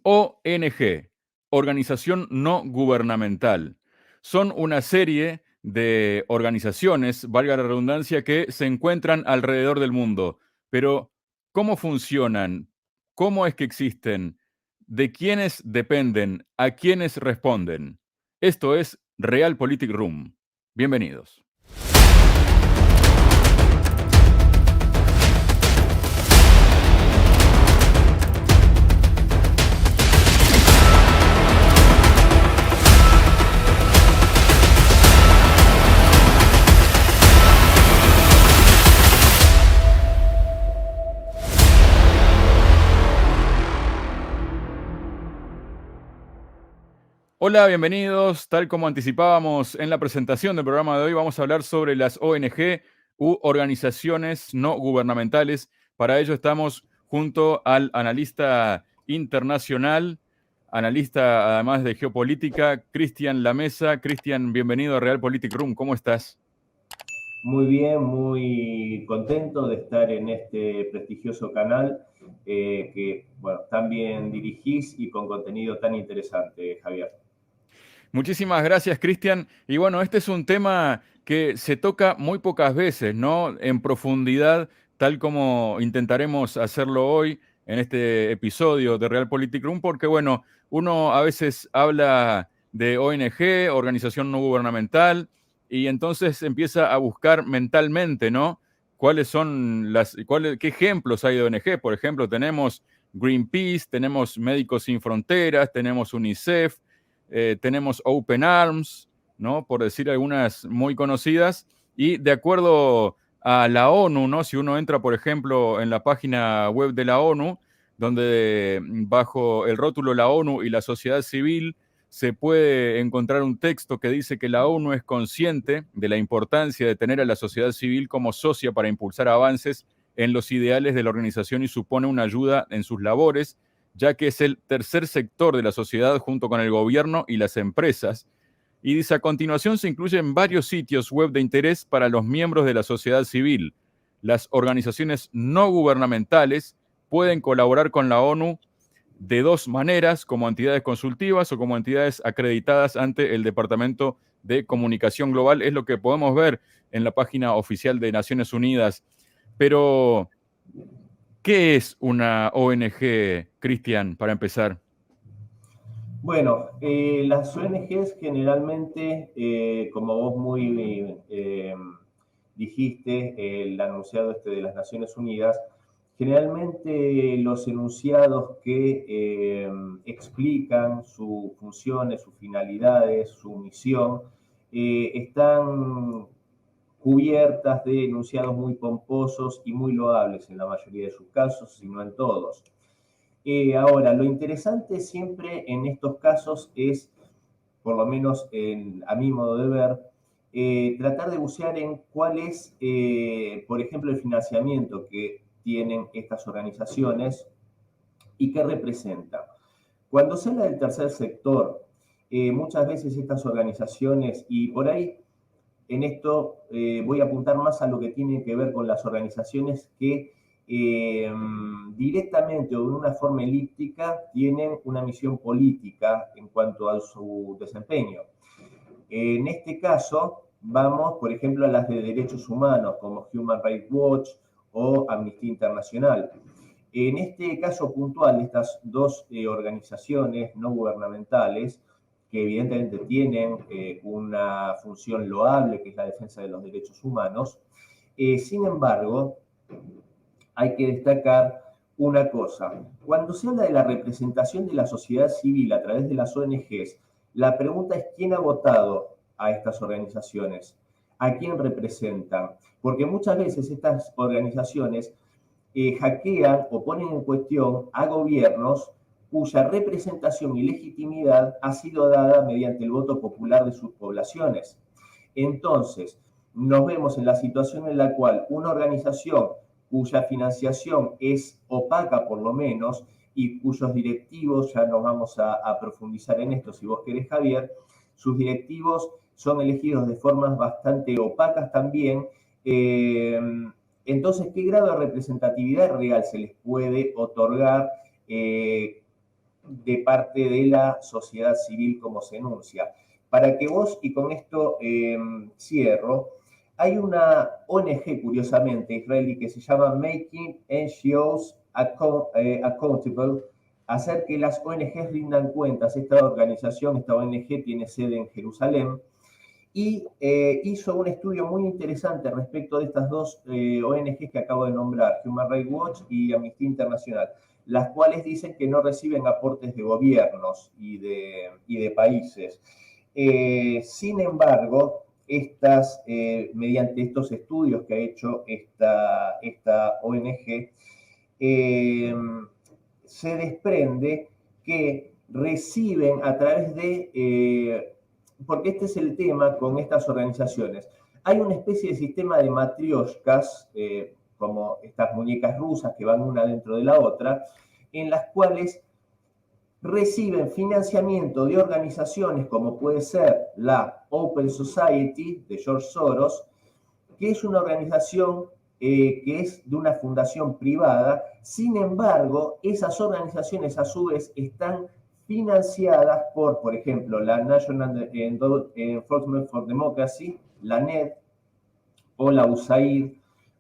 ONG, Organización No Gubernamental. Son una serie de organizaciones, valga la redundancia, que se encuentran alrededor del mundo. Pero, ¿cómo funcionan? ¿Cómo es que existen? ¿De quiénes dependen? ¿A quiénes responden? Esto es Realpolitik Room. Bienvenidos. Hola, bienvenidos. Tal como anticipábamos en la presentación del programa de hoy, vamos a hablar sobre las ONG u organizaciones no gubernamentales. Para ello estamos junto al analista internacional, analista además de geopolítica, Cristian Lamesa. Cristian, bienvenido a Realpolitik Room. ¿Cómo estás? Muy bien, muy contento de estar en este prestigioso canal que, bueno, tan bien dirigís y con contenido tan interesante, Javier. Muchísimas gracias, Cristian. Y bueno, este es un tema que se toca muy pocas veces, ¿no? En profundidad, tal como intentaremos hacerlo hoy en este episodio de Realpolitik Room, porque bueno, uno a veces habla de ONG, organización no gubernamental, y entonces empieza a buscar mentalmente, ¿no? ¿Qué ejemplos hay de ONG? Por ejemplo, tenemos Greenpeace, tenemos Médicos Sin Fronteras, tenemos UNICEF, tenemos Open Arms, ¿no? Por decir algunas muy conocidas, y de acuerdo a la ONU, ¿no? Si uno entra, por ejemplo, en la página web de la ONU, donde bajo el rótulo La ONU y la sociedad civil se puede encontrar un texto que dice que la ONU es consciente de la importancia de tener a la sociedad civil como socia para impulsar avances en los ideales de la organización y supone una ayuda en sus labores, ya que es el tercer sector de la sociedad junto con el gobierno y las empresas. Y dice, a continuación se incluyen varios sitios web de interés para los miembros de la sociedad civil. Las organizaciones no gubernamentales pueden colaborar con la ONU de dos maneras, como entidades consultivas o como entidades acreditadas ante el Departamento de Comunicación Global. Es lo que podemos ver en la página oficial de Naciones Unidas. Pero, ¿qué es una ONG, Cristian, para empezar? Bueno, las ONGs generalmente, como vos muy dijiste, el anunciado de las Naciones Unidas, generalmente los enunciados que explican sus funciones, sus finalidades, su misión, están cubiertas de enunciados muy pomposos y muy loables en la mayoría de sus casos, si no en todos. Ahora, lo interesante siempre en estos casos es, por lo menos a mi modo de ver, tratar de bucear en cuál es, por ejemplo, el financiamiento que tienen estas organizaciones y qué representa. Cuando se habla del tercer sector, muchas veces estas organizaciones, y por ahí en esto voy a apuntar más a lo que tiene que ver con las organizaciones que directamente o de una forma elíptica tienen una misión política en cuanto a su desempeño. En este caso, vamos, por ejemplo, a las de derechos humanos, como Human Rights Watch o Amnistía Internacional. En este caso puntual, estas dos organizaciones no gubernamentales, que evidentemente tienen una función loable, que es la defensa de los derechos humanos, sin embargo, hay que destacar una cosa. Cuando se habla de la representación de la sociedad civil a través de las ONGs, la pregunta es quién ha votado a estas organizaciones, a quién representan, porque muchas veces estas organizaciones hackean o ponen en cuestión a gobiernos cuya representación y legitimidad ha sido dada mediante el voto popular de sus poblaciones. Entonces, nos vemos en la situación en la cual una organización cuya financiación es opaca por lo menos y cuyos directivos, ya nos vamos a profundizar en esto si vos querés, Javier, sus directivos son elegidos de formas bastante opacas también. Entonces, ¿qué grado de representatividad real se les puede otorgar de parte de la sociedad civil, como se enuncia. Para que vos, y con esto cierro, hay una ONG, curiosamente, israelí, que se llama Making NGOs Accountable, hacer que las ONGs rindan cuentas. Esta organización, esta ONG, tiene sede en Jerusalén, y hizo un estudio muy interesante respecto de estas dos ONGs que acabo de nombrar, Human Rights Watch y Amnistía Internacional, las cuales dicen que no reciben aportes de gobiernos y de países. Sin embargo, mediante estos estudios que ha hecho esta ONG, se desprende que reciben a través de, porque este es el tema con estas organizaciones, hay una especie de sistema de matrioshkas, como estas muñecas rusas que van una dentro de la otra, en las cuales reciben financiamiento de organizaciones como puede ser la Open Society de George Soros, que es una organización que es de una fundación privada. Sin embargo, esas organizaciones a su vez están financiadas por ejemplo, la National Enforcement for Democracy, la NED, o la USAID,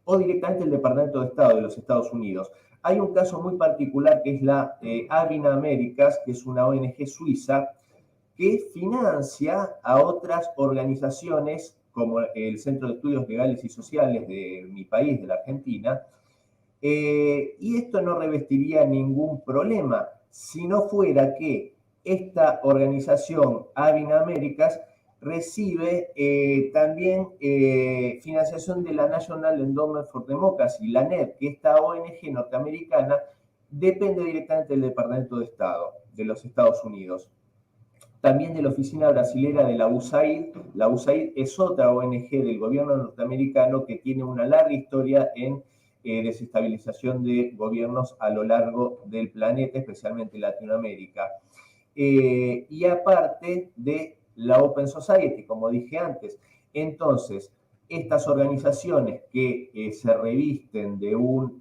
o directamente el Departamento de Estado de los Estados Unidos. Hay un caso muy particular que es la Avina Americas, que es una ONG suiza que financia a otras organizaciones como el Centro de Estudios Legales y Sociales de mi país, de la Argentina, y esto no revestiría ningún problema si no fuera que esta organización Avina Americas recibe también financiación de la National Endowment for Democracy, la NED, que esta ONG norteamericana depende directamente del Departamento de Estado de los Estados Unidos. También de la oficina brasilera de la USAID. La USAID es otra ONG del gobierno norteamericano que tiene una larga historia en desestabilización de gobiernos a lo largo del planeta, especialmente Latinoamérica. Y aparte de la Open Society, como dije antes. Entonces, estas organizaciones que se revisten de un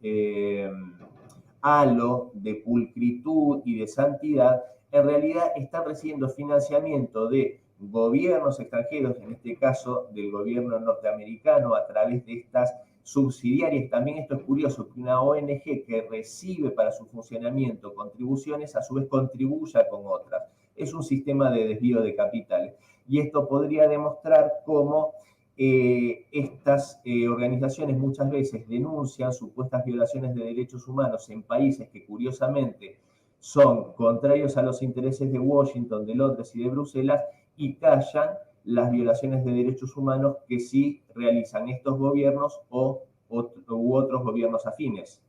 halo de pulcritud y de santidad, en realidad están recibiendo financiamiento de gobiernos extranjeros, en este caso del gobierno norteamericano, a través de estas subsidiarias. También esto es curioso, que una ONG que recibe para su funcionamiento contribuciones, a su vez contribuya con otras. Es un sistema de desvío de capitales. Y esto podría demostrar cómo estas organizaciones muchas veces denuncian supuestas violaciones de derechos humanos en países que curiosamente son contrarios a los intereses de Washington, de Londres y de Bruselas, y callan las violaciones de derechos humanos que sí realizan estos gobiernos u otros gobiernos afines.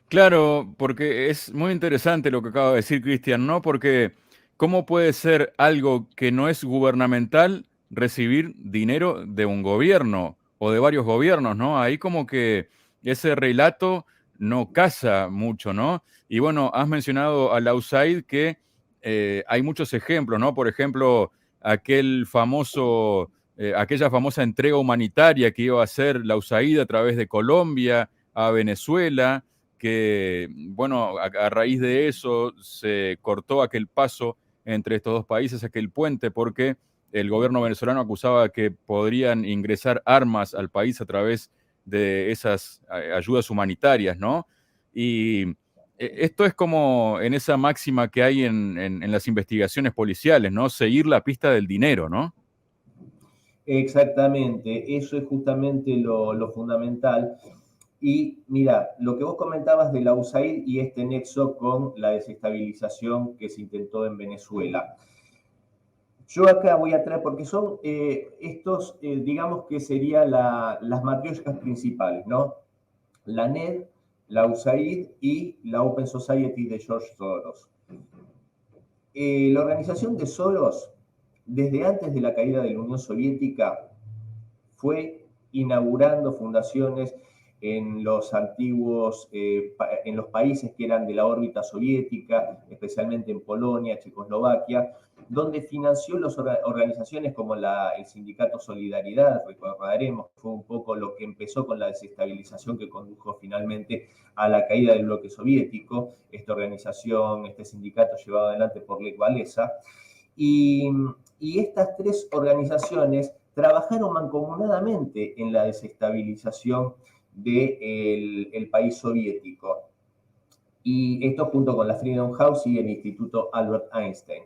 Claro, porque es muy interesante lo que acaba de decir Cristian, ¿no? Porque ¿cómo puede ser algo que no es gubernamental recibir dinero de un gobierno o de varios gobiernos, ¿no? Ahí como que ese relato no casa mucho, ¿no? Y bueno, has mencionado a la USAID que hay muchos ejemplos, ¿no? Por ejemplo, aquella famosa entrega humanitaria que iba a hacer la USAID a través de Colombia a Venezuela, que, bueno, a raíz de eso se cortó aquel paso entre estos dos países, aquel puente, porque el gobierno venezolano acusaba que podrían ingresar armas al país a través de esas ayudas humanitarias, ¿no? Y esto es como en esa máxima que hay en las investigaciones policiales, ¿no? Seguir la pista del dinero, ¿no? Exactamente, eso es justamente lo fundamental. Y mira, lo que vos comentabas de la USAID y este nexo con la desestabilización que se intentó en Venezuela. Yo acá voy a traer, porque son estos, digamos que serían las matrioscas principales, ¿no? La NED, la USAID y la Open Society de George Soros. La organización de Soros, desde antes de la caída de la Unión Soviética, fue inaugurando fundaciones en los antiguos, en los países que eran de la órbita soviética, especialmente en Polonia, Checoslovaquia, donde financió las organizaciones como el Sindicato Solidaridad, recordaremos, fue un poco lo que empezó con la desestabilización que condujo finalmente a la caída del bloque soviético, esta organización, este sindicato llevado adelante por Lech Walesa, y estas tres organizaciones trabajaron mancomunadamente en la desestabilización del país soviético. Y esto junto con la Freedom House y el Instituto Albert Einstein.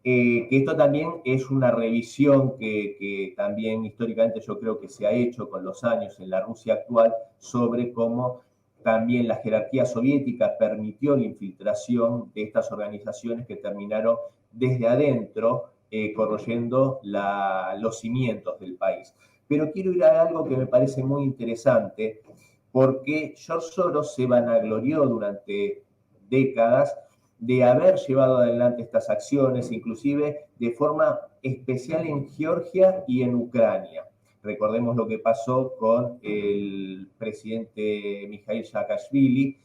Que esto también es una revisión que también históricamente yo creo que se ha hecho con los años en la Rusia actual sobre cómo también la jerarquía soviética permitió la infiltración de estas organizaciones que terminaron desde adentro corroyendo los cimientos del país. Pero quiero ir a algo que me parece muy interesante, porque George Soros se vanaglorió durante décadas de haber llevado adelante estas acciones, inclusive de forma especial en Georgia y en Ucrania. Recordemos lo que pasó con el presidente Mikhail Saakashvili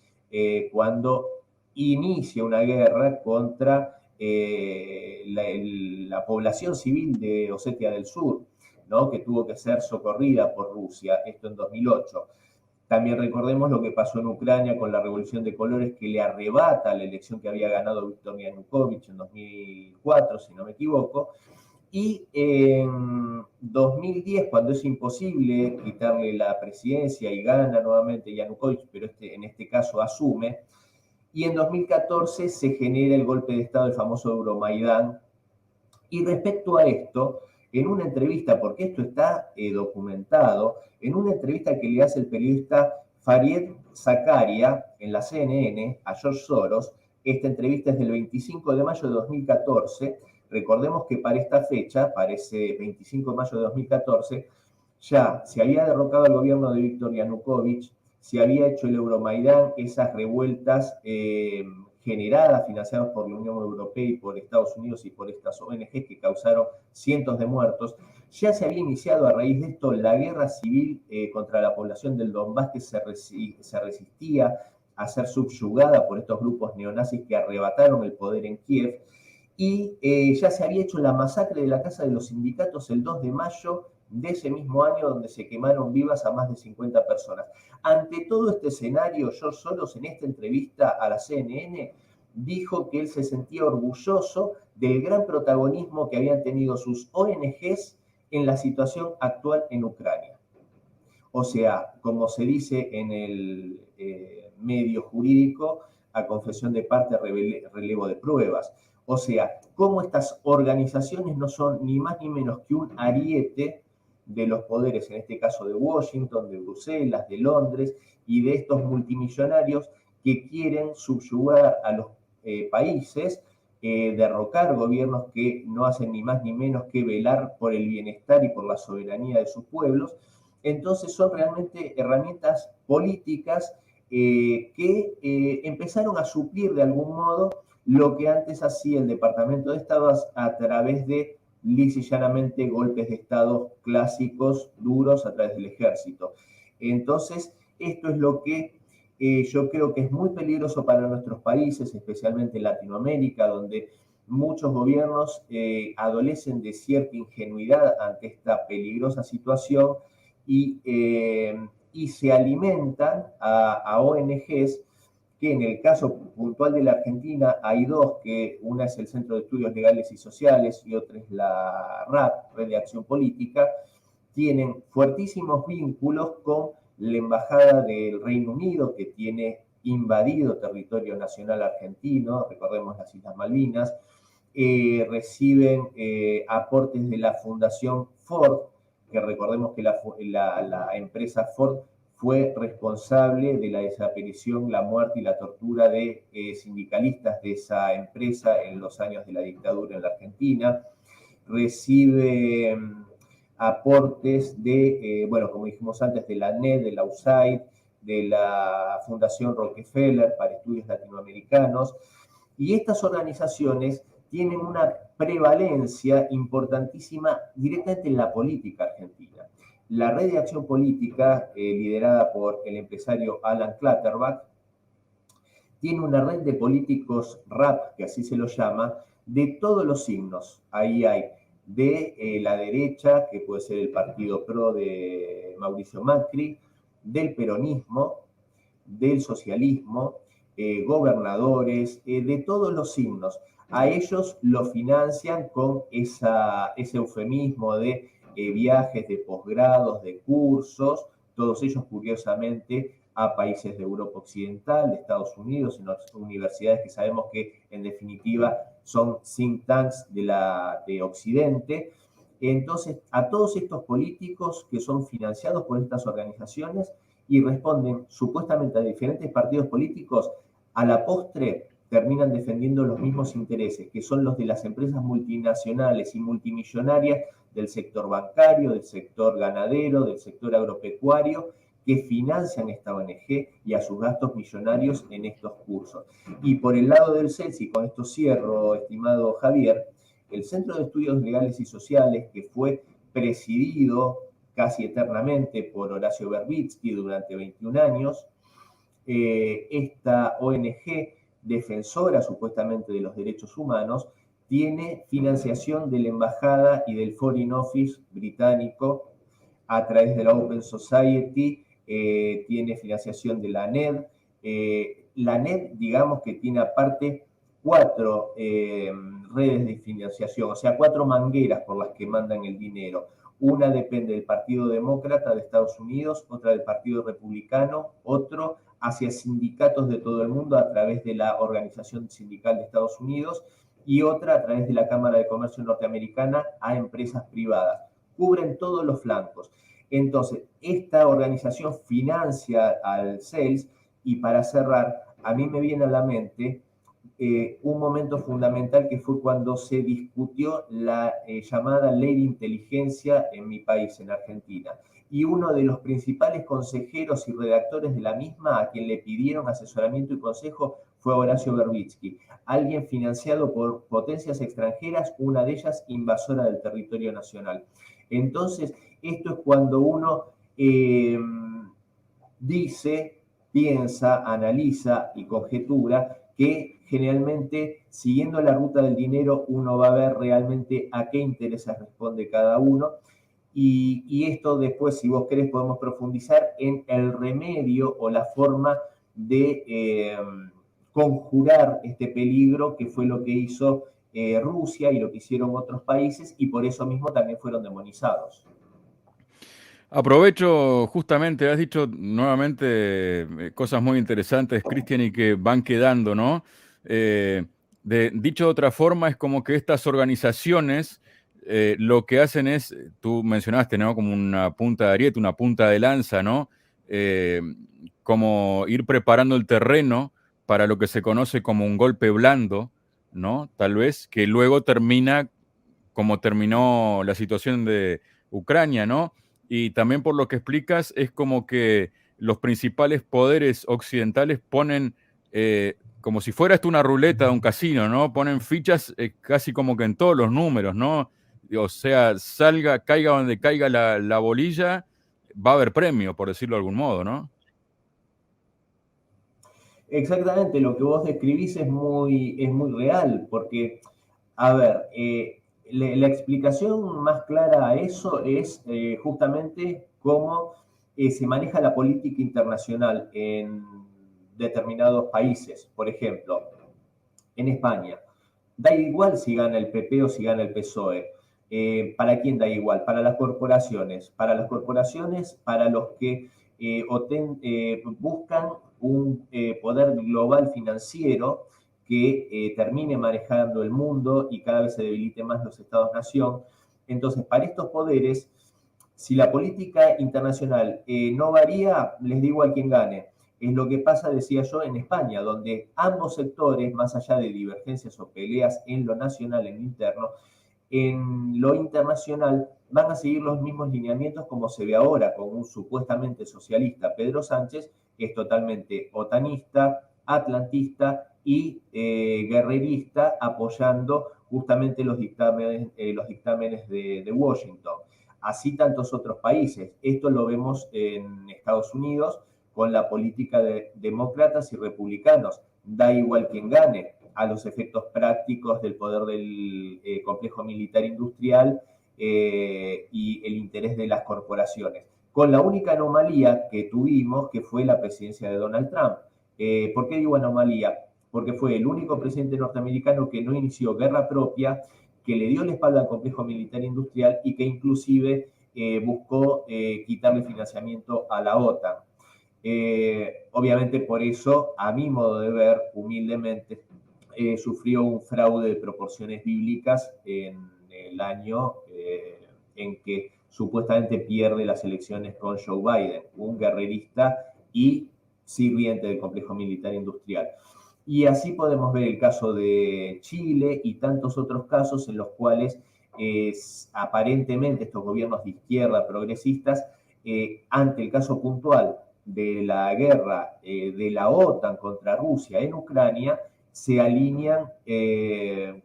cuando inicia una guerra contra la población civil de Osetia del Sur, ¿no? Que tuvo que ser socorrida por Rusia, esto en 2008. También recordemos lo que pasó en Ucrania con la Revolución de Colores, que le arrebata la elección que había ganado Viktor Yanukovych en 2004, si no me equivoco. Y en 2010, cuando es imposible quitarle la presidencia y gana nuevamente Yanukovych, pero en este caso asume, y en 2014 se genera el golpe de Estado, el famoso Euromaidán. Y respecto a esto, en una entrevista, porque esto está documentado, en una entrevista que le hace el periodista Fareed Zakaria en la CNN a George Soros, esta entrevista es del 25 de mayo de 2014, recordemos que para esta fecha, para ese 25 de mayo de 2014, ya se había derrocado el gobierno de Viktor Yanukovych, se había hecho el Euromaidán, esas revueltas generadas, financiadas por la Unión Europea y por Estados Unidos y por estas ONG que causaron cientos de muertos. Ya se había iniciado a raíz de esto la guerra civil contra la población del Donbass, que se resistía a ser subyugada por estos grupos neonazis que arrebataron el poder en Kiev. Y ya se había hecho la masacre de la Casa de los Sindicatos el 2 de mayo de ese mismo año, donde se quemaron vivas a más de 50 personas. Ante todo este escenario, George Soros en esta entrevista a la CNN dijo que él se sentía orgulloso del gran protagonismo que habían tenido sus ONGs en la situación actual en Ucrania. O sea, como se dice en el medio jurídico, a confesión de parte, relevo de pruebas. O sea, cómo estas organizaciones no son ni más ni menos que un ariete de los poderes, en este caso de Washington, de Bruselas, de Londres, y de estos multimillonarios que quieren subyugar a los países, derrocar gobiernos que no hacen ni más ni menos que velar por el bienestar y por la soberanía de sus pueblos. Entonces son realmente herramientas políticas que empezaron a suplir de algún modo lo que antes hacía el Departamento de Estado a través de lisa y llanamente golpes de Estado clásicos, duros, a través del ejército. Entonces, esto es lo que yo creo que es muy peligroso para nuestros países, especialmente en Latinoamérica, donde muchos gobiernos adolecen de cierta ingenuidad ante esta peligrosa situación y se alimentan a ONGs que en el caso puntual de la Argentina hay dos, que una es el Centro de Estudios Legales y Sociales y otra es la RAP, Red de Acción Política, tienen fuertísimos vínculos con la Embajada del Reino Unido, que tiene invadido territorio nacional argentino, recordemos las Islas Malvinas, reciben aportes de la Fundación Ford, que recordemos que la empresa Ford fue responsable de la desaparición, la muerte y la tortura de sindicalistas de esa empresa en los años de la dictadura en la Argentina. Recibe aportes de, bueno, como dijimos antes, de la ANED, de la USAID, de la Fundación Rockefeller para Estudios Latinoamericanos. Y estas organizaciones tienen una prevalencia importantísima directamente en la política argentina. La Red de Acción Política, liderada por el empresario Alan Clutterbuck, tiene una red de políticos rap, que así se lo llama, de todos los signos. Ahí hay de la derecha, que puede ser el partido PRO de Mauricio Macri, del peronismo, del socialismo, gobernadores, de todos los signos. A ellos lo financian con ese eufemismo de viajes de posgrados, de cursos, todos ellos curiosamente a países de Europa Occidental, de Estados Unidos, en las universidades que sabemos que en definitiva son think tanks de Occidente. Entonces, a todos estos políticos que son financiados por estas organizaciones y responden supuestamente a diferentes partidos políticos, a la postre terminan defendiendo los mismos intereses, que son los de las empresas multinacionales y multimillonarias del sector bancario, del sector ganadero, del sector agropecuario, que financian esta ONG y a sus gastos millonarios en estos cursos. Y por el lado del CELS, y con esto cierro, estimado Javier, el Centro de Estudios Legales y Sociales, que fue presidido casi eternamente por Horacio Verbitsky durante 21 años, esta ONG defensora supuestamente de los derechos humanos, tiene financiación de la Embajada y del Foreign Office británico a través de la Open Society, tiene financiación de la ANED. La ANED, digamos que tiene aparte 4 redes de financiación, o sea, 4 mangueras por las que mandan el dinero. Una depende del Partido Demócrata de Estados Unidos, otra del Partido Republicano, otro hacia sindicatos de todo el mundo a través de la Organización Sindical de Estados Unidos y otra a través de la Cámara de Comercio norteamericana a empresas privadas. Cubren todos los flancos. Entonces, esta organización financia al CELS y para cerrar, a mí me viene a la mente un momento fundamental que fue cuando se discutió la llamada ley de inteligencia en mi país, en Argentina. Y uno de los principales consejeros y redactores de la misma, a quien le pidieron asesoramiento y consejo, fue Horacio Verbitsky, alguien financiado por potencias extranjeras, una de ellas invasora del territorio nacional. Entonces, esto es cuando uno dice, piensa, analiza y conjetura que generalmente, siguiendo la ruta del dinero, uno va a ver realmente a qué intereses responde cada uno. Y esto después, si vos querés, podemos profundizar en el remedio o la forma de conjurar este peligro, que fue lo que hizo Rusia y lo que hicieron otros países, y por eso mismo también fueron demonizados. Aprovecho justamente, has dicho nuevamente cosas muy interesantes, Cristian, y que van quedando, ¿no? Dicho de otra forma, es como que estas organizaciones lo que hacen es, tú mencionaste, ¿no? Como una punta de ariete, una punta de lanza, ¿no? Eh, como ir preparando el terreno para lo que se conoce como un golpe blando, ¿no? Tal vez, que luego termina como terminó la situación de Ucrania, ¿no? Y también por lo que explicas, es como que los principales poderes occidentales ponen, como si fuera esto una ruleta de un casino, ¿no? Ponen fichas casi como que en todos los números, ¿no? O sea, caiga donde caiga la bolilla, va a haber premio, por decirlo de algún modo, ¿no? Exactamente, lo que vos describís es muy real, porque, a ver, la explicación más clara a eso es justamente cómo se maneja la política internacional en determinados países. Por ejemplo, en España, da igual si gana el PP o si gana el PSOE. ¿Para quién da igual? Para las corporaciones. Para las corporaciones, para los que buscan un poder global financiero que termine manejando el mundo y cada vez se debilite más los estados-nación. Entonces, para estos poderes, si la política internacional no varía, les digo a quién gane. Es lo que pasa, decía yo, en España, donde ambos sectores, más allá de divergencias o peleas en lo nacional, en lo interno, en lo internacional van a seguir los mismos lineamientos como se ve ahora con un supuestamente socialista Pedro Sánchez, que es totalmente otanista, atlantista y guerrerista, apoyando justamente los dictámenes de Washington. Así tantos otros países. Esto lo vemos en Estados Unidos con la política de demócratas y republicanos. da igual quién gane, a los efectos prácticos del poder del complejo militar industrial y el interés de las corporaciones. Con la única anomalía que tuvimos, que fue la presidencia de Donald Trump. ¿Por qué digo anomalía? Porque fue el único presidente norteamericano que no inició guerra propia, que le dio la espalda al complejo militar industrial y que inclusive buscó quitarle financiamiento a la OTAN. Obviamente por eso, a mi modo de ver, humildemente, sufrió un fraude de proporciones bíblicas en el año en que supuestamente pierde las elecciones con Joe Biden, un guerrerista y sirviente del complejo militar industrial. Y así podemos ver el caso de Chile y tantos otros casos en los cuales aparentemente estos gobiernos de izquierda progresistas, ante el caso puntual de la guerra de la OTAN contra Rusia en Ucrania, se alinean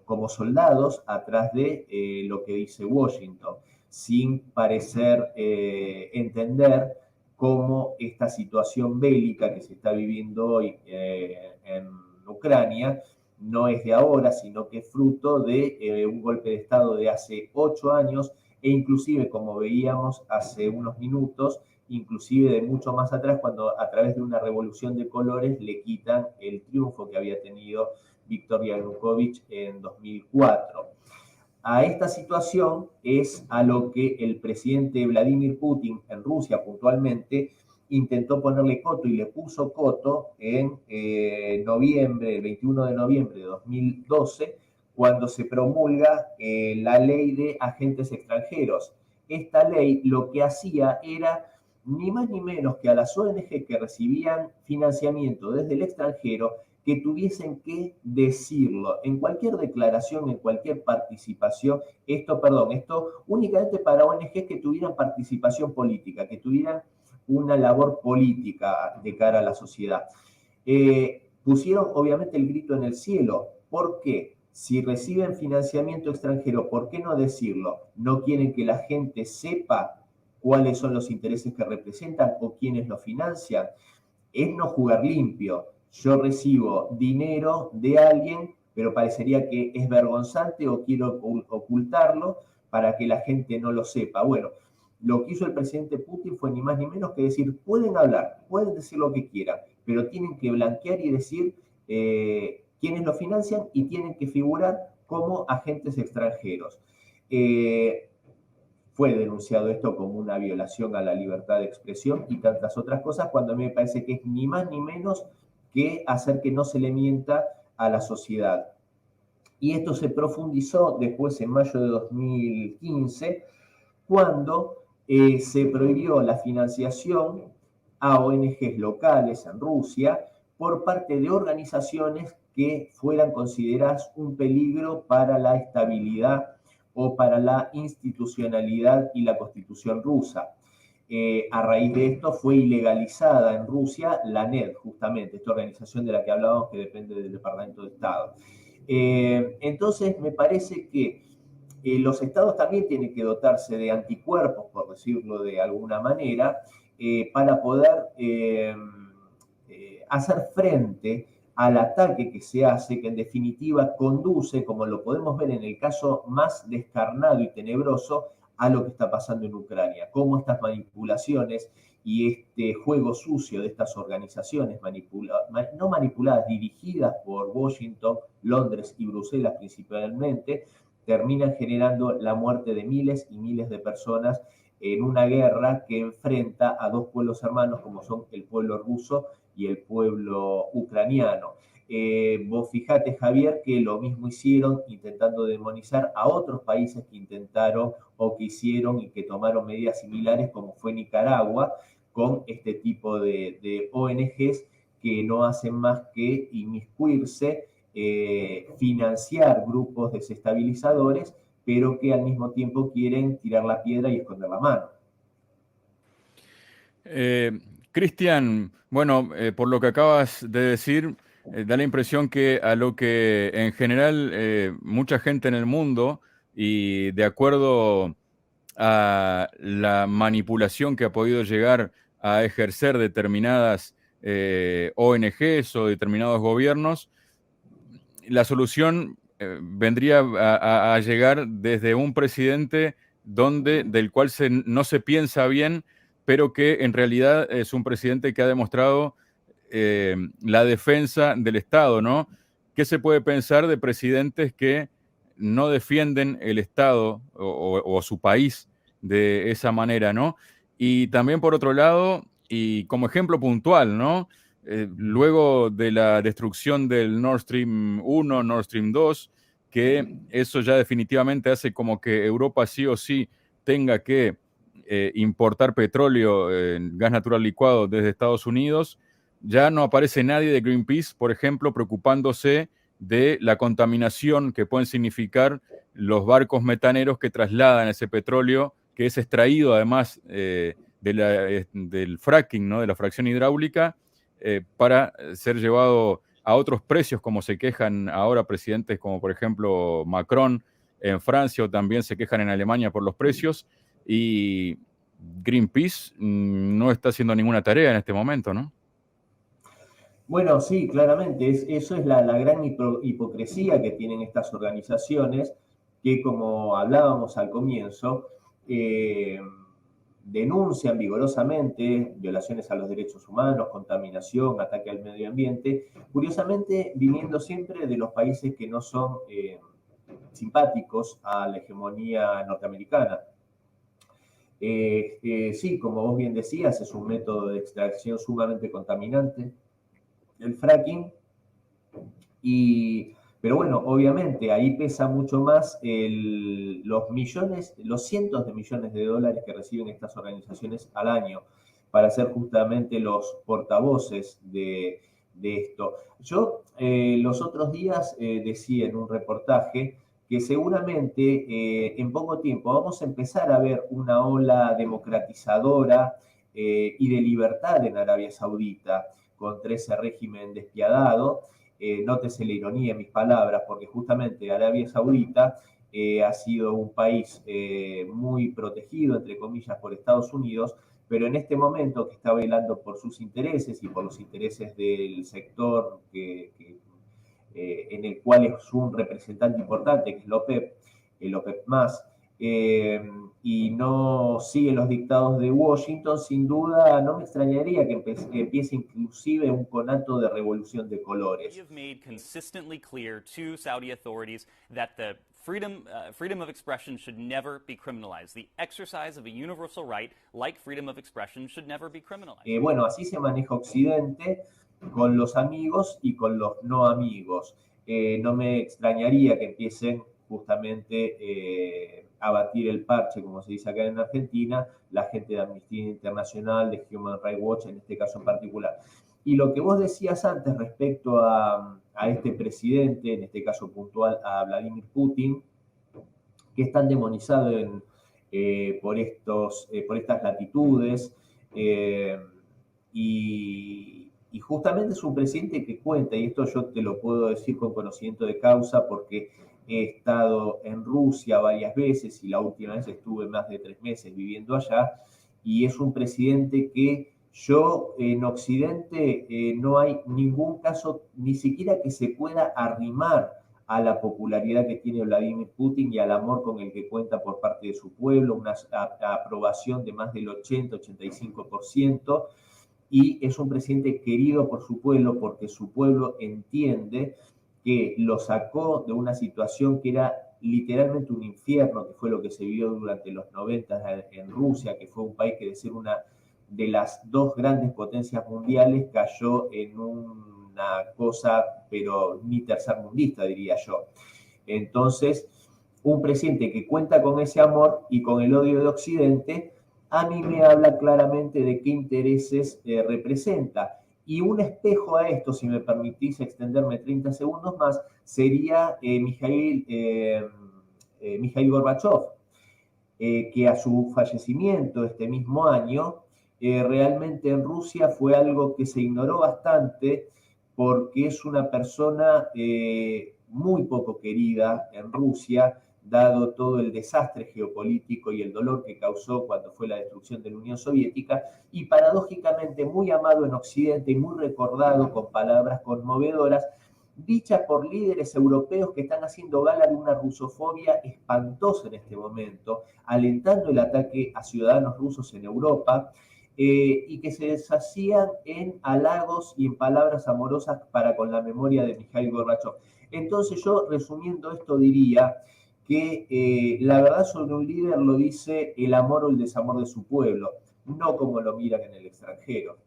como soldados atrás de lo que dice Washington, sin parecer entender cómo esta situación bélica que se está viviendo hoy en Ucrania no es de ahora, sino que es fruto de un golpe de Estado de hace 8 años e inclusive, como veíamos hace unos minutos, inclusive de mucho más atrás, cuando a través de una revolución de colores le quitan el triunfo que había tenido Víctor Yanukovych en 2004. A esta situación es a lo que el presidente Vladimir Putin en Rusia puntualmente intentó ponerle coto y le puso coto en noviembre, el 21 de noviembre de 2012, cuando se promulga la ley de agentes extranjeros. Esta ley lo que hacía era ni más ni menos que a las ONG que recibían financiamiento desde el extranjero, que tuviesen que decirlo en cualquier declaración, en cualquier participación, esto únicamente para ONGs que tuvieran participación política, que tuvieran una labor política de cara a la sociedad. Pusieron obviamente el grito en el cielo. ¿Por qué? Si reciben financiamiento extranjero, ¿por qué no decirlo? ¿No quieren que la gente sepa cuáles son los intereses que representan o quiénes lo financian? Es no jugar limpio. Yo recibo dinero de alguien, pero parecería que es vergonzante o quiero ocultarlo para que la gente no lo sepa. Bueno, lo que hizo el presidente Putin fue ni más ni menos que decir, pueden hablar, pueden decir lo que quieran, pero tienen que blanquear y decir quiénes lo financian y tienen que figurar como agentes extranjeros. Fue denunciado esto como una violación a la libertad de expresión y tantas otras cosas, cuando a mí me parece que es ni más ni menos que hacer que no se le mienta a la sociedad. Y esto se profundizó después en mayo de 2015, cuando se prohibió la financiación a ONGs locales en Rusia por parte de organizaciones que fueran consideradas un peligro para la estabilidad o para la institucionalidad y la constitución rusa. A raíz de esto fue ilegalizada en Rusia la NED, justamente, esta organización de la que hablábamos que depende del Departamento de Estado. Entonces, me parece que los estados también tienen que dotarse de anticuerpos, por decirlo de alguna manera, para poder hacer frente al ataque que se hace, que en definitiva conduce, como lo podemos ver en el caso más descarnado y tenebroso, a lo que está pasando en Ucrania, cómo estas manipulaciones y este juego sucio de estas organizaciones no manipuladas, dirigidas por Washington, Londres y Bruselas principalmente, terminan generando la muerte de miles y miles de personas en una guerra que enfrenta a dos pueblos hermanos como son el pueblo ruso y el pueblo ucraniano. Vos fijate, Javier, que lo mismo hicieron intentando demonizar a otros países que intentaron o que hicieron y que tomaron medidas similares, como fue Nicaragua, con este tipo de ONGs que no hacen más que inmiscuirse, financiar grupos desestabilizadores, pero que al mismo tiempo quieren tirar la piedra y esconder la mano. Cristian, bueno, por lo que acabas de decir, da la impresión que a lo que en general mucha gente en el mundo, y de acuerdo a la manipulación que ha podido llegar a ejercer determinadas ONGs o determinados gobiernos, la solución vendría a llegar desde un presidente del cual no se piensa bien, pero que en realidad es un presidente que ha demostrado la defensa del Estado, ¿no? ¿Qué se puede pensar de presidentes que no defienden el Estado o su país de esa manera, ¿no? Y también por otro lado, y como ejemplo puntual, ¿no? Luego de la destrucción del Nord Stream 1, Nord Stream 2, que eso ya definitivamente hace como que Europa sí o sí tenga que importar petróleo, gas natural licuado desde Estados Unidos, ya no aparece nadie de Greenpeace, por ejemplo, preocupándose de la contaminación que pueden significar los barcos metaneros que trasladan ese petróleo, que es extraído además del fracking, ¿no? De la fracción hidráulica, para ser llevado a otros precios, como se quejan ahora presidentes como por ejemplo Macron en Francia, o también se quejan en Alemania por los precios, y Greenpeace no está haciendo ninguna tarea en este momento, ¿no? Bueno, sí, claramente, eso es la gran hipocresía que tienen estas organizaciones que, como hablábamos al comienzo, eh, denuncian vigorosamente violaciones a los derechos humanos, contaminación, ataque al medio ambiente, curiosamente viniendo siempre de los países que no son simpáticos a la hegemonía norteamericana. Sí, como vos bien decías, es un método de extracción sumamente contaminante, el fracking, pero bueno, obviamente ahí pesa mucho más los millones, los cientos de millones de dólares que reciben estas organizaciones al año para ser justamente los portavoces de esto. Yo los otros días decía en un reportaje que seguramente en poco tiempo vamos a empezar a ver una ola democratizadora y de libertad en Arabia Saudita contra ese régimen despiadado. Nótese la ironía en mis palabras, porque justamente Arabia Saudita ha sido un país muy protegido, entre comillas, por Estados Unidos, pero en este momento que está velando por sus intereses y por los intereses del sector en el cual es un representante importante, que es el OPEP+, y no sigue los dictados de Washington, sin duda no me extrañaría que empiece inclusive un conato de revolución de colores. Freedom of expression should never be criminalized. The exercise of a universal right, like freedom of expression, should never be criminalized. Bueno, así se maneja Occidente con los amigos y con los no amigos. No me extrañaría que empiecen justamente a batir el parche, como se dice acá en Argentina, la gente de Amnistía Internacional, de Human Rights Watch, en este caso en particular. Y lo que vos decías antes respecto a este presidente, en este caso puntual a Vladimir Putin, que es tan demonizado por estas latitudes, y justamente es un presidente que cuenta, y esto yo te lo puedo decir con conocimiento de causa porque he estado en Rusia varias veces y la última vez estuve más de 3 meses viviendo allá, y es un presidente que yo en Occidente no hay ningún caso, ni siquiera que se pueda arrimar a la popularidad que tiene Vladimir Putin y al amor con el que cuenta por parte de su pueblo, una aprobación de más del 80-85%, y es un presidente querido por su pueblo porque su pueblo entiende que lo sacó de una situación que era literalmente un infierno, que fue lo que se vivió durante los 90 en Rusia, que fue un país que de ser una de las 2 grandes potencias mundiales cayó en una cosa, pero ni tercermundista, diría yo. Entonces, un presidente que cuenta con ese amor y con el odio de Occidente, a mí me habla claramente de qué intereses representa. Y un espejo a esto, si me permitís extenderme 30 segundos más, sería Mikhail Gorbachev, que a su fallecimiento este mismo año, realmente en Rusia fue algo que se ignoró bastante porque es una persona muy poco querida en Rusia, dado todo el desastre geopolítico y el dolor que causó cuando fue la destrucción de la Unión Soviética, y paradójicamente muy amado en Occidente y muy recordado con palabras conmovedoras, dichas por líderes europeos que están haciendo gala de una rusofobia espantosa en este momento, alentando el ataque a ciudadanos rusos en Europa, y que se deshacían en halagos y en palabras amorosas para con la memoria de Mikhail Gorbachev. Entonces yo, resumiendo esto, diría que la verdad sobre un líder lo dice el amor o el desamor de su pueblo, no como lo miran en el extranjero.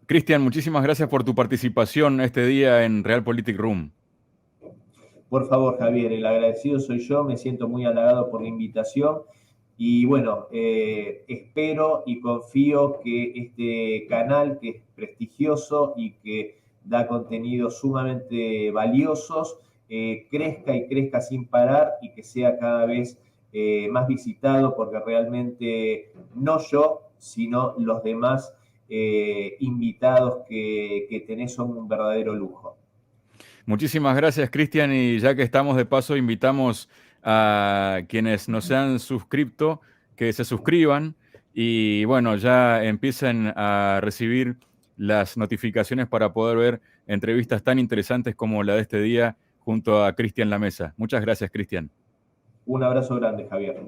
Cristian, muchísimas gracias por tu participación este día en Realpolitik Room. Por favor, Javier, el agradecido soy yo, me siento muy halagado por la invitación y bueno, espero y confío que este canal, que es prestigioso y que da contenidos sumamente valiosos, crezca y crezca sin parar y que sea cada vez más visitado, porque realmente no yo, sino los demás invitados que tenés son un verdadero lujo. Muchísimas gracias, Cristian, y ya que estamos de paso, invitamos a quienes no se han suscrito que se suscriban y bueno, ya empiecen a recibir las notificaciones para poder ver entrevistas tan interesantes como la de este día junto a Cristian La Mesa. Muchas gracias, Cristian. Un abrazo grande, Javier.